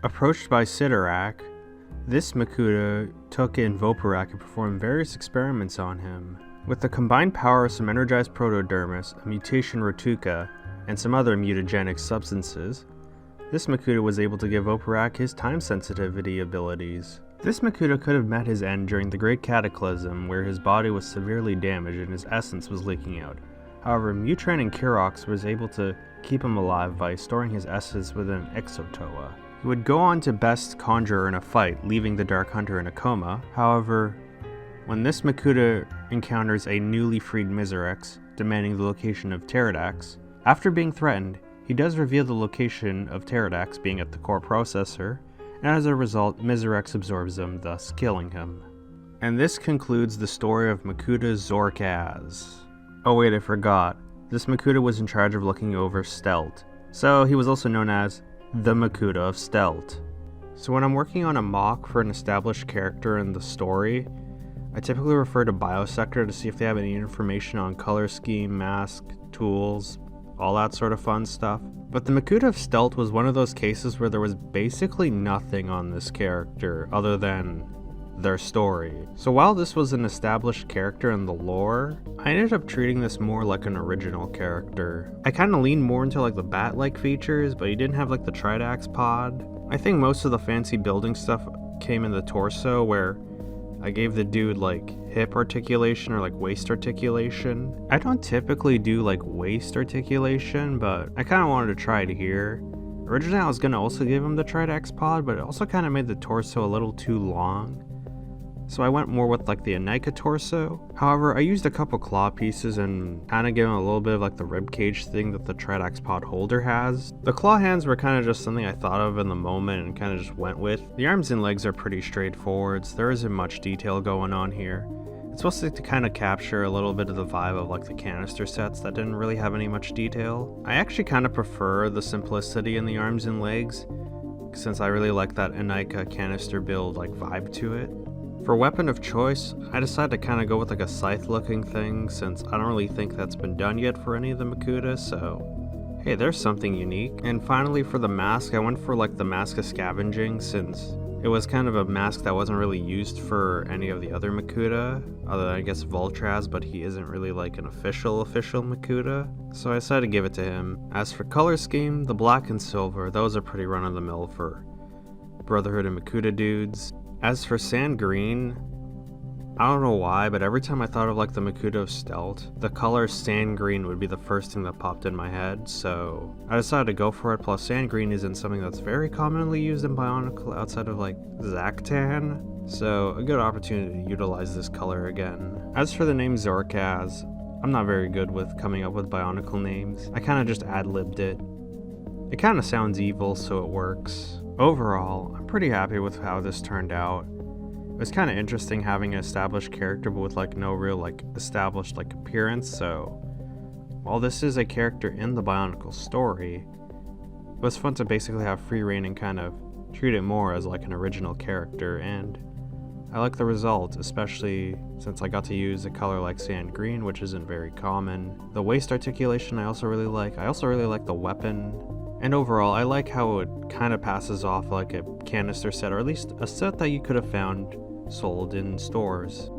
Approached by SidoPack, this Makuta took in Biopack and performed various experiments on him. With the combined power of some energized protodermis, a mutation Rothanak, and some other mutagenic substances, this Makuta was able to give Biopack his time sensitivity abilities. This Makuta could have met his end during the Great Cataclysm, where his body was severely damaged and his essence was leaking out. However, Mutran and Kirox was able to keep him alive by storing his essence within an exotoa. He would go on to best Conjurer in a fight, leaving the Dark Hunter in a coma. However, when this Makuta encounters a newly freed Miserex, demanding the location of Pterodax, after being threatened, he does reveal the location of Pterodax being at the core processor, and as a result, Miserex absorbs him, thus killing him. And this concludes the story of Makuta Zorkaz. Oh wait, I forgot. This Makuta was in charge of looking over Stealth, so he was also known as the Makuta of Stealth. So when I'm working on a mock for an established character in the story, I typically refer to Biosector to see if they have any information on color scheme, mask, tools, all that sort of fun stuff. But the Makuta of Stealth was one of those cases where there was basically nothing on this character other than their story. So while this was an established character in the lore, I ended up treating this more like an original character. I kind of leaned more into like the bat-like features, but he didn't have like the Tridax pod. I think most of the fancy building stuff came in the torso, where I gave the dude like hip articulation or like waist articulation. I don't typically do like waist articulation, but I kind of wanted to try it here. Originally I was going to also give him the Tridax pod, but it also kind of made the torso a little too long. So I went more with like the Anika torso. However, I used a couple claw pieces and kind of gave him a little bit of like the ribcage thing that the Tridax pod holder has. The claw hands were kind of just something I thought of in the moment and kind of just went with. The arms and legs are pretty straightforward, so there isn't much detail going on here. It's supposed to kind of capture a little bit of the vibe of like the canister sets that didn't really have any much detail. I actually kind of prefer the simplicity in the arms and legs, since I really like that Anika canister build like vibe to it. For weapon of choice, I decided to kind of go with like a scythe looking thing, since I don't really think that's been done yet for any of the Makuta, so hey, there's something unique. And finally for the mask, I went for like the Mask of Scavenging, since it was kind of a mask that wasn't really used for any of the other Makuta, other than I guess Voltraz, but he isn't really like an official Makuta, so I decided to give it to him. As for color scheme, the black and silver, those are pretty run of the mill for Brotherhood and Makuta dudes. As for sand green, I don't know why, but every time I thought of like the Makuta of Stealth, the color sand green would be the first thing that popped in my head, so I decided to go for it. Plus sand green isn't something that's very commonly used in Bionicle outside of like Zactan, so a good opportunity to utilize this color again. As for the name Zorkaz, I'm not very good with coming up with Bionicle names. I kind of just ad-libbed it. It kind of sounds evil, so it works. Overall, I'm pretty happy with how this turned out. It was kind of interesting having an established character but with like no real like established like appearance, so while this is a character in the Bionicle story, it was fun to basically have free reign and kind of treat it more as like an original character, and I like the result, especially since I got to use a color like sand green, which isn't very common. The waist articulation I also really like. I also really like the weapon. And overall, I like how it kind of passes off like a canister set, or at least a set that you could have found sold in stores.